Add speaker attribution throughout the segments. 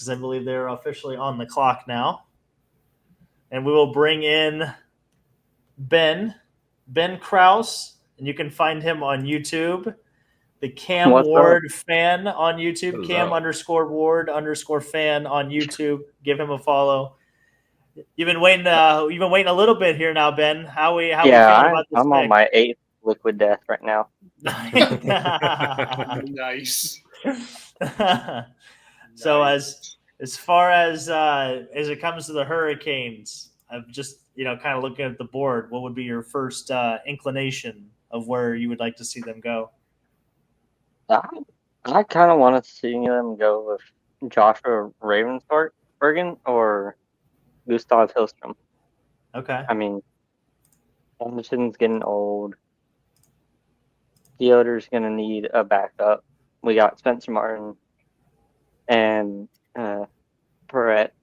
Speaker 1: because I believe they're officially on the clock now. And we will bring in Ben Kraus, and you can find him on YouTube. The Cam
Speaker 2: What's
Speaker 1: Ward
Speaker 2: up?
Speaker 1: fan on YouTube, Cam_Ward_fan on YouTube. Give him a follow. You've been waiting a little bit here now, Ben. How we feeling about this
Speaker 2: I'm on my 8th liquid death right now.
Speaker 3: Nice.
Speaker 1: So as far as it comes to the Hurricanes, I'm just kind of looking at the board. What would be your first inclination of where you would like to see them go?
Speaker 2: I kind of want to see them go with Joshua Ravensbergen or Gustav Hillstrom.
Speaker 1: Okay.
Speaker 2: I mean, Anderson's getting old. Theodore's going to need a backup. We got Spencer Martin and Perret.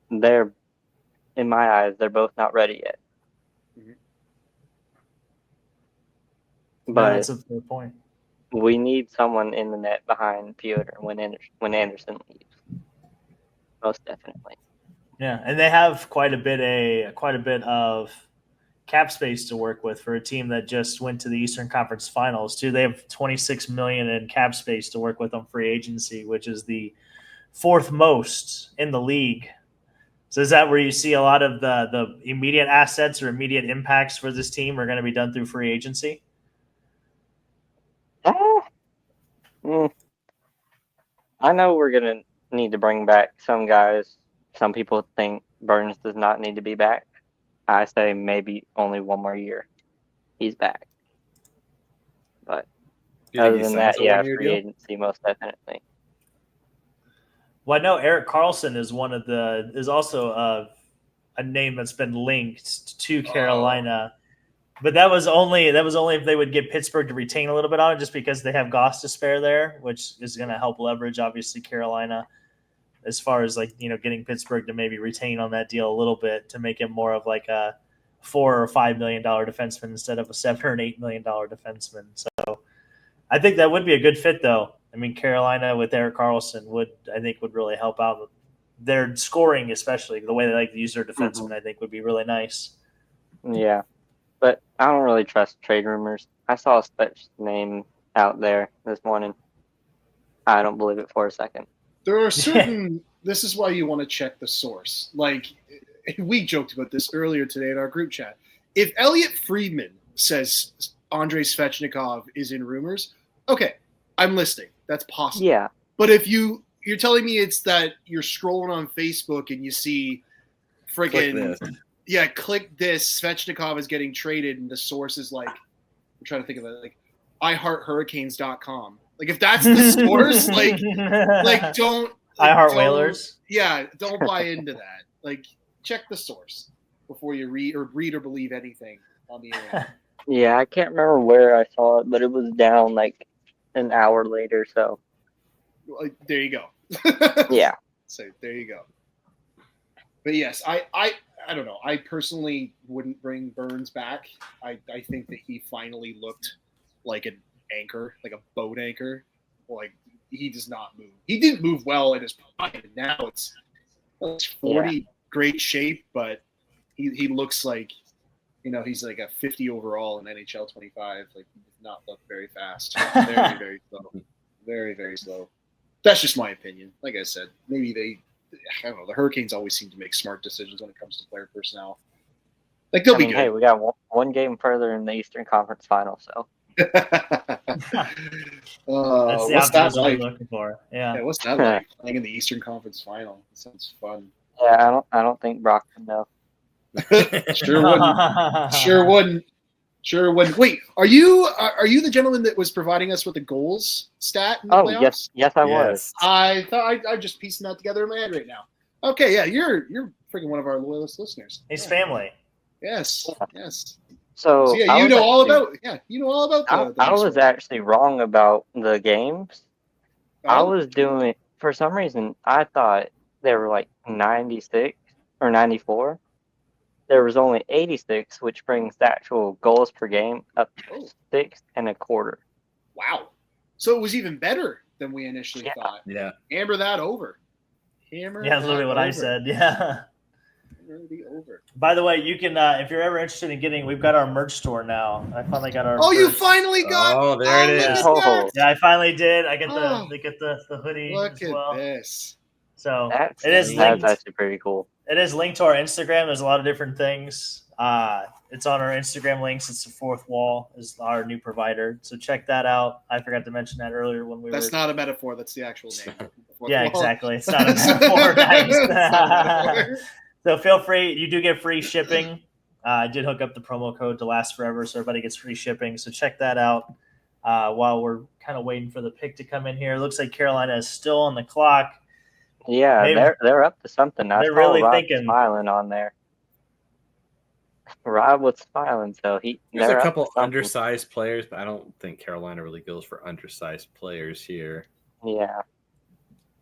Speaker 2: They're, in my eyes, they're both not ready yet. But
Speaker 1: that's a fair point.
Speaker 2: We need someone in the net behind Piotr when Anderson leaves. Most definitely.
Speaker 1: Yeah, and they have quite a bit of cap space to work with for a team that just went to the Eastern Conference Finals too. They have $26 million in cap space to work with on free agency, which is the fourth most in the league. So is that where you see a lot of the immediate assets or immediate impacts for this team are going to be done through free agency?
Speaker 2: I know we're going to need to bring back some guys. Some people think Burns does not need to be back. I say maybe only one more year. He's back. But other than that, free agency most definitely.
Speaker 1: Well, I know Erik Karlsson is also a name that's been linked to Carolina. But that was only if they would get Pittsburgh to retain a little bit on it, just because they have Goss to spare there, which is going to help leverage obviously Carolina as far as getting Pittsburgh to maybe retain on that deal a little bit to make it more of like a $4 or $5 million defenseman instead of a $7 or $8 million defenseman. So I think that would be a good fit, though. I mean, Carolina with Erik Karlsson would really help out. Their scoring, especially the way they like to use their defensemen, I think would be really nice.
Speaker 2: Yeah. But I don't really trust trade rumors. I saw a Spet's name out there this morning. I don't believe it for a second.
Speaker 3: There are certain – this is why you want to check the source. Like, we joked about this earlier today in our group chat. If Elliot Friedman says Andrei Svechnikov is in rumors, okay, I'm listening. That's possible.
Speaker 2: Yeah.
Speaker 3: But if you're telling me it's that you're scrolling on Facebook and you see freaking – yeah, click this. Svechnikov is getting traded, and the source is like, I'm trying to think of it, like iHeartHurricanes.com. Like, if that's the source, like don't.
Speaker 1: I Heart Whalers.
Speaker 3: Yeah, don't buy into that. Like, check the source before you read or believe anything on the internet.
Speaker 2: Yeah, I can't remember where I saw it, but it was down like an hour later. So
Speaker 3: there you go.
Speaker 2: Yeah.
Speaker 3: So there you go. But yes, I don't know. I personally wouldn't bring Burns back. I think that he finally looked like an anchor, like a boat anchor. Like, he does not move. He didn't move well in his prime. Now it's 40, great shape, but he looks like, he's like a 50 overall in NHL 25. Like, he does not look very fast. Very, very slow. Very, very slow. That's just my opinion. Like I said, maybe I don't know. The Hurricanes always seem to make smart decisions when it comes to player personnel. Like, they'll be good.
Speaker 2: Hey, we got one game further in the Eastern Conference Final, so.
Speaker 1: That's the optimism we're looking for. Yeah.
Speaker 3: What's that like? Playing in the Eastern Conference Final. That sounds fun.
Speaker 2: Yeah, I don't think Brock would know.
Speaker 3: Sure wouldn't. Wait, are you the gentleman that was providing us with the goals stat in the playoffs?
Speaker 2: Yes, I was.
Speaker 3: I thought I'm just piecing that together in my head right now. Okay, yeah, you're freaking one of our loyalist listeners.
Speaker 1: He's family.
Speaker 3: Yes.
Speaker 2: So
Speaker 3: yeah, you know all about the
Speaker 2: I was actually wrong about the games. I was doing, for some reason, I thought they were like 96 or 94. There was only 86, which brings the actual goals per game up to 6.25.
Speaker 3: Wow. So it was even better than we initially
Speaker 2: Yeah.
Speaker 3: thought.
Speaker 4: Yeah.
Speaker 3: Hammer that over. Hammer.
Speaker 1: Yeah, that's literally what I said. Yeah.
Speaker 3: Hammer the over.
Speaker 1: By the way, you can if you're ever interested in getting, we've got our merch store now. I finally got our.
Speaker 3: Oh, you
Speaker 1: first-
Speaker 3: finally got.
Speaker 4: Oh, there it
Speaker 3: look
Speaker 4: is.
Speaker 3: at
Speaker 2: Oh.
Speaker 3: that.
Speaker 1: Yeah, I finally did. I get
Speaker 3: Oh.
Speaker 1: the hoodie
Speaker 3: Look
Speaker 1: as
Speaker 3: at
Speaker 1: well.
Speaker 3: this.
Speaker 1: So
Speaker 2: That's
Speaker 1: it is linked.
Speaker 2: actually pretty cool.
Speaker 1: It is linked to our Instagram. There's a lot of different things. It's on our Instagram links. It's the Fourth Wall is our new provider. So check that out. I forgot to mention that earlier when we
Speaker 3: That's
Speaker 1: were.
Speaker 3: not a metaphor. That's the actual name.
Speaker 1: Yeah, exactly. It's not a metaphor.
Speaker 3: It's not a
Speaker 1: Nice.
Speaker 3: metaphor.
Speaker 1: So feel free. You do get free shipping. I did hook up the promo code to last forever, so everybody gets free shipping. So check that out. While we're kind of waiting for the pick to come in here, it looks like Carolina is still on the clock.
Speaker 2: Yeah,
Speaker 1: Maybe-
Speaker 2: they're up to something. I
Speaker 1: They're
Speaker 2: saw
Speaker 1: really
Speaker 2: Rob
Speaker 1: thinking.
Speaker 2: smiling on there. Rob was smiling, so
Speaker 4: There's
Speaker 2: they're
Speaker 4: a
Speaker 2: up
Speaker 4: couple
Speaker 2: to something.
Speaker 4: undersized players, but I don't think Carolina really goes for undersized players here.
Speaker 2: Yeah.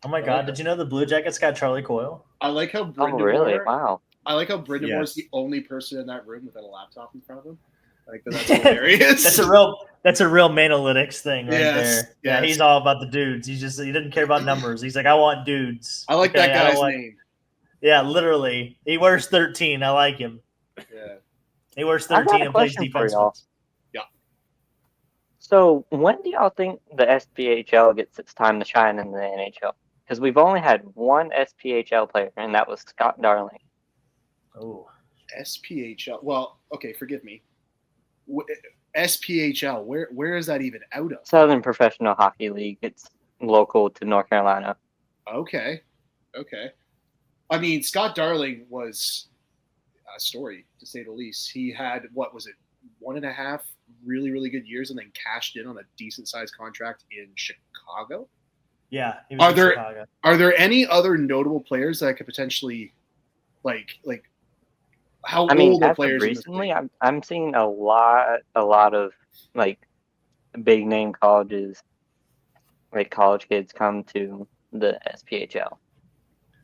Speaker 1: Oh my God! Did you know the Blue Jackets got Charlie Coyle?
Speaker 3: I like how
Speaker 2: Oh,
Speaker 3: Brindamore.
Speaker 2: really? Wow.
Speaker 3: I like how Brindamore's
Speaker 4: Yes.
Speaker 3: the only person in that room with a laptop in front of him. Like that's hilarious.
Speaker 1: That's a real Manalytics thing right
Speaker 3: Yes,
Speaker 1: there. Yeah,
Speaker 3: yes.
Speaker 1: he's all about the dudes. He didn't care about numbers. He's like, I want dudes.
Speaker 3: I like
Speaker 1: Okay,
Speaker 3: that
Speaker 1: I don't
Speaker 3: guy's
Speaker 1: want-
Speaker 3: name.
Speaker 1: Yeah, literally. He wears 13. I like him.
Speaker 3: Yeah.
Speaker 1: He wears
Speaker 2: I got
Speaker 1: 13
Speaker 2: a
Speaker 1: and plays
Speaker 2: question for
Speaker 1: defense.
Speaker 2: y'all. So when do y'all think the SPHL gets its time to shine in the NHL? Because we've only had one SPHL player, and that was Scott Darling.
Speaker 1: Oh,
Speaker 3: SPHL. Well, okay, forgive me. SPHL. Where is that even out of?
Speaker 2: Southern Professional Hockey League. It's local to North Carolina.
Speaker 3: Okay. I mean, Scott Darling was a story, to say the least. He had, what was it, 1.5 really, really good years and then cashed in on a decent-sized contract in Chicago?
Speaker 1: yeah. He
Speaker 3: Are
Speaker 1: in
Speaker 3: there-
Speaker 1: Chicago.
Speaker 3: Are there any other notable players that could potentially, like how
Speaker 2: I mean,
Speaker 3: old are
Speaker 2: as of
Speaker 3: players in this
Speaker 2: recently,
Speaker 3: league?
Speaker 2: I'm seeing a lot of like big name colleges, like college kids come to the SPHL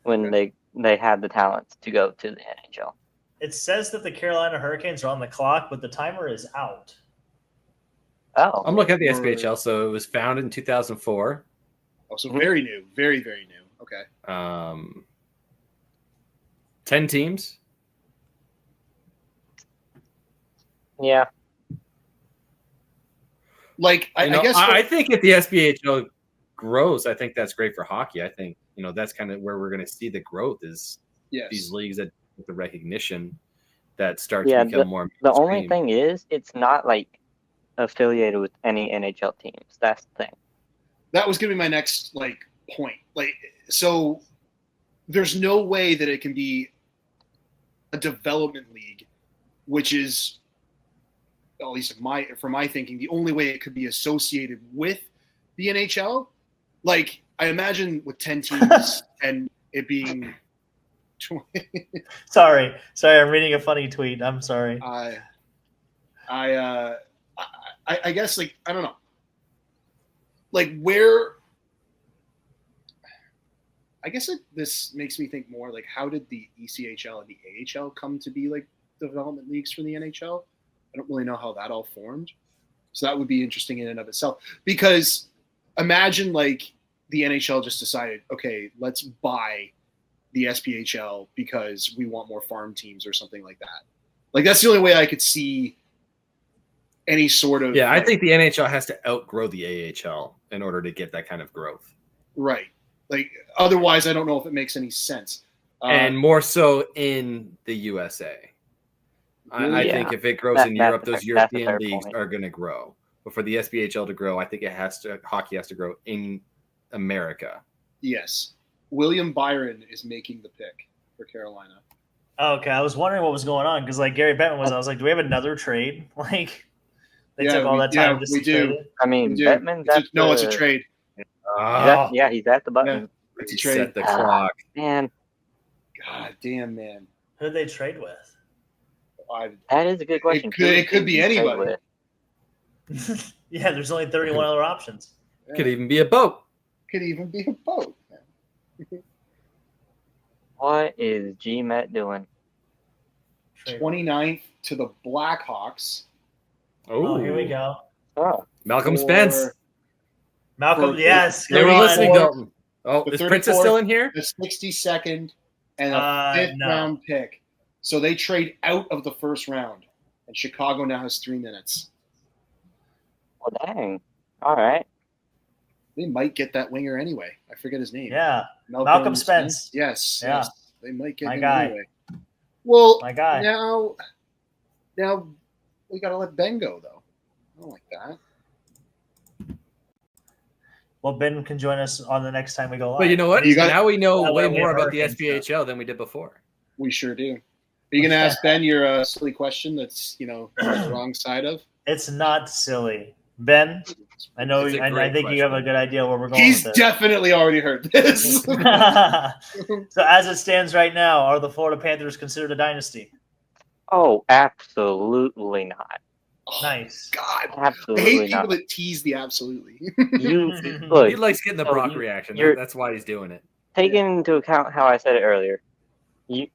Speaker 2: when they have the talents to go to the NHL.
Speaker 1: It says that the Carolina Hurricanes are on the clock, but the timer is out.
Speaker 2: Oh,
Speaker 4: I'm looking at the SPHL. So it was founded in 2004.
Speaker 3: Oh, so very new, very, very new. Okay.
Speaker 4: 10 teams.
Speaker 2: yeah.
Speaker 3: Like I guess
Speaker 4: I think if the SPHL grows, I think that's great for hockey. I think that's kind of where we're going to see the growth is
Speaker 3: yes.
Speaker 4: these leagues that with the recognition that start
Speaker 2: Yeah,
Speaker 4: to become more.
Speaker 2: The only
Speaker 4: mainstream.
Speaker 2: thing is, it's not like affiliated with any NHL teams. That's the thing.
Speaker 3: That was going to be my next point. So there's no way that it can be a development league, which is, at least for my thinking, the only way it could be associated with the NHL. Like I imagine with 10 teams and it being 20,
Speaker 1: Sorry, I'm reading a funny tweet. I'm sorry.
Speaker 3: I guess I don't know. Where I guess this makes me think more how did the ECHL and the AHL come to be development leagues for the NHL? I don't really know how that all formed. So that would be interesting in and of itself. Because imagine the NHL just decided, okay, let's buy the SPHL because we want more farm teams or something like that. That's the only way I could see any sort of.
Speaker 4: Yeah, I think the NHL has to outgrow the AHL in order to get that kind of growth.
Speaker 3: Right. Otherwise, I don't know if it makes any sense.
Speaker 4: And more so in the USA. I
Speaker 2: Yeah.
Speaker 4: think if it grows in Europe, those European leagues are going to grow. But for the SPHL to grow, I think hockey has to grow in America.
Speaker 3: Yes. William Byron is making the pick for Carolina.
Speaker 1: Okay, I was wondering what was going on because Gary Bettman was. I was like, do we have another trade? They took all that time to
Speaker 3: we do.
Speaker 1: trade it.
Speaker 2: I mean,
Speaker 3: We do.
Speaker 2: Bettman's
Speaker 3: It's a trade.
Speaker 2: he's at the button.
Speaker 3: It's a
Speaker 4: He
Speaker 3: trade.
Speaker 4: set the clock.
Speaker 2: Man,
Speaker 3: God damn, man.
Speaker 1: Who did they trade with?
Speaker 2: that is a good question.
Speaker 3: It could be
Speaker 2: Who did you trade
Speaker 3: anybody.
Speaker 2: with?
Speaker 1: Yeah, there's only 31 other options.
Speaker 4: Could even be a boat.
Speaker 3: Could even be a boat.
Speaker 2: What is GMET doing?
Speaker 1: Trade.
Speaker 3: 29th to the Blackhawks.
Speaker 1: Oh, here we go.
Speaker 2: Oh,
Speaker 4: Malcolm
Speaker 3: for
Speaker 4: Spence.
Speaker 1: Malcolm, yes.
Speaker 4: They were
Speaker 1: come on.
Speaker 4: listening, Dalton. Oh,
Speaker 3: The
Speaker 4: is Princess still in here?
Speaker 3: The 62nd and a fifth round pick. So they trade out of the first round, and Chicago now has 3 minutes.
Speaker 2: Well, dang. All right.
Speaker 3: They might get that winger anyway. I forget his name.
Speaker 1: Yeah. Malcolm Spence.
Speaker 3: Yes.
Speaker 1: Yeah.
Speaker 3: Yes. They might get
Speaker 1: My
Speaker 3: him
Speaker 1: guy.
Speaker 3: anyway. Well,
Speaker 1: My guy.
Speaker 3: now we got to let Ben go, though. I don't like that.
Speaker 1: Well, Ben can join us on the next time we go live.
Speaker 4: But you know what? Now we know way more about the
Speaker 1: Hurricane
Speaker 4: SPHL than we did before.
Speaker 3: We sure do. Are you going to ask Ben your silly question that's, on the wrong side of?
Speaker 1: It's not silly. Ben, I know.
Speaker 4: It's a
Speaker 1: I
Speaker 4: great
Speaker 1: think you have a good idea where we're going
Speaker 3: He's
Speaker 1: with this.
Speaker 3: definitely already heard this.
Speaker 1: So as it stands right now, are the Florida Panthers considered a dynasty?
Speaker 2: Oh, absolutely not.
Speaker 1: Nice.
Speaker 3: God.
Speaker 2: Absolutely
Speaker 3: I hate people
Speaker 2: not.
Speaker 3: that tease the absolutely.
Speaker 2: Look,
Speaker 4: He likes getting the
Speaker 2: so
Speaker 4: Brock reaction.
Speaker 2: you're-
Speaker 4: That's why he's doing it.
Speaker 2: taking into account how I said it earlier, you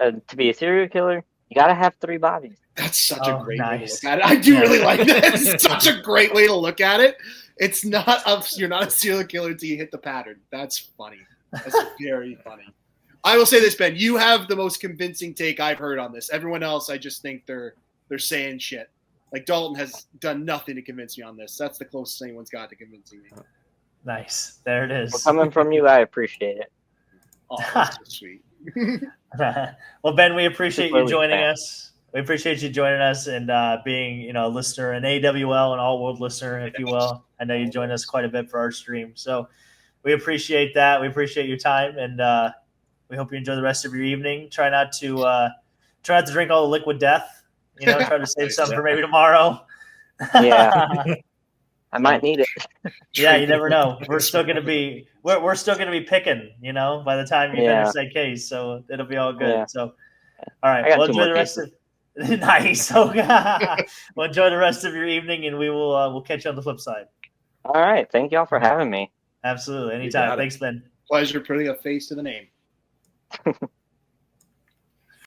Speaker 2: to be a serial killer, you gotta have 3 bodies.
Speaker 3: That's such a great way to
Speaker 1: nice.
Speaker 3: look at it. I do really like that. It's such a great way to look at it. It's not you're not a serial killer until you hit the pattern. That's funny. That's very funny. I will say this, Ben. You have the most convincing take I've heard on this. Everyone else, I just think they're saying shit. Like Dalton has done nothing to convince me on this. That's the closest anyone's got to convincing me.
Speaker 1: Nice. There it is.
Speaker 2: Well, coming from you, I appreciate it.
Speaker 3: Oh, that's so sweet.
Speaker 1: Well, Ben, we appreciate you
Speaker 2: Really
Speaker 1: joining
Speaker 2: fast.
Speaker 1: us. We appreciate you joining us and being, a listener, an AWL, an all-world listener, if you will. I know you join us quite a bit for our stream, so we appreciate that. We appreciate your time, and we hope you enjoy the rest of your evening. Try not to drink all the liquid death. Try to save some for maybe tomorrow.
Speaker 2: Yeah. I might need it.
Speaker 1: Yeah, you never know. We're still gonna be picking, by the time you finish that case. So it'll be all good.
Speaker 2: Yeah.
Speaker 1: So all right.
Speaker 2: I got
Speaker 1: Well,
Speaker 2: 2
Speaker 1: enjoy
Speaker 2: more
Speaker 1: the rest
Speaker 2: cases.
Speaker 1: of nice. Well, enjoy the rest of your evening, and we'll catch you on the flip side.
Speaker 2: All right. Thank y'all for having me.
Speaker 1: Absolutely.
Speaker 4: got
Speaker 1: Anytime.
Speaker 4: it.
Speaker 1: Thanks, Ben.
Speaker 3: Pleasure putting a face to the name.